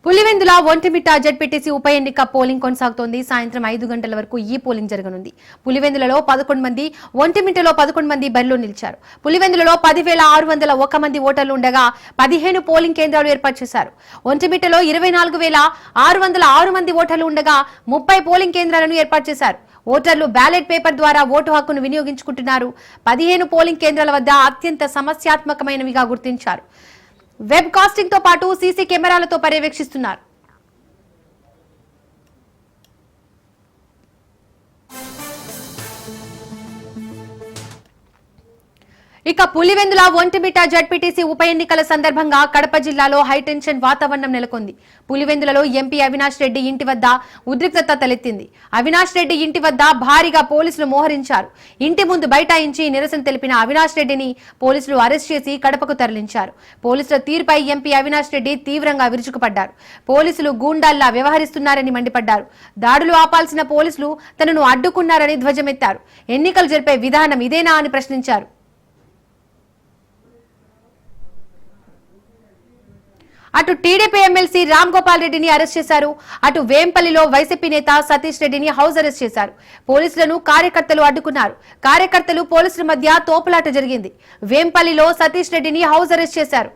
Pulivendula Vontimitta ZPTC ఉప ఎన్నిక polling కొనసాగుతోంది. సాయంత్రం 5 గంటల వరకు ఈ పోలింగ్ జరగనుంది. పులివెందులలో 11 మంది, ఒంటిమిట్టలో 11 మంది బరిలో నిలిచారు. పులివెందులలో 10,601 మంది ఓటర్లు ఉండగా 15 పోలింగ్ కేంద్రాలు ఏర్పాటు చేశారు. ఒంటిమిట్టలో 24,606 మంది ఓటర్లు ఉండగా 30 పోలింగ్ కేంద్రాలను ఏర్పాటు చేశారు. ఓటర్లు బ్యాలెట్ పేపర్ ద్వారా ఓటు హక్కును వినియోగించుకుంటున్నారు. 15 పోలింగ్ కేంద్రాల వద్ద అత్యంత సమస్యాత్మకమైనవిగా గుర్తించారు. వెబ్ కాస్టింగ్ తో పాటు సీసీ కెమెరాలతో పర్యవేక్షిస్తున్నారు. ఇక పులివెందుల ఒంటిమిట్ట జడ్పీటీసీ ఉప ఎన్నికల సందర్భంగా కడప జిల్లాలో హైటెన్షన్ వాతావరణం నెలకొంది. పులివెందులలో ఎంపీ అవినాష్ రెడ్డి ఇంటి వద్ద ఉద్రిక్తత తలెత్తింది. అవినాష్ రెడ్డి ఇంటి వద్ద భారీగా పోలీసులు మోహరించారు. ఇంటి ముందు బైఠాయించి నిరసన తెలిపిన అవినాష్ రెడ్డిని పోలీసులు అరెస్ట్ చేసి కడపకు తరలించారు. పోలీసుల తీరుపై ఎంపీ అవినాష్ రెడ్డి తీవ్రంగా విరుచుకుపడ్డారు. పోలీసులు గూండాల్లా వ్యవహరిస్తున్నారని మండిపడ్డారు. దాడులు ఆపాల్సిన పోలీసులు తనను అడ్డుకున్నారని ధ్వజమెత్తారు. ఎన్నికలు జరిపే విధానం ఇదేనా అని ప్రశ్నించారు. అటు టీడీపీ ఎమ్మెల్సీ రామ్ గోపాల్ రెడ్డిని అరెస్ట్ చేశారు. అటు వేంపల్లిలో వైసీపీ నేత సతీష్ రెడ్డిని హౌస్ అరెస్ట్ చేశారు. పోలీసులను కార్యకర్తలు అడ్డుకున్నారు. కార్యకర్తలు పోలీసుల మధ్య తోపులాట జరిగింది. వేంపల్లిలో సతీష్ రెడ్డిని హౌస్ అరెస్ట్ చేశారు.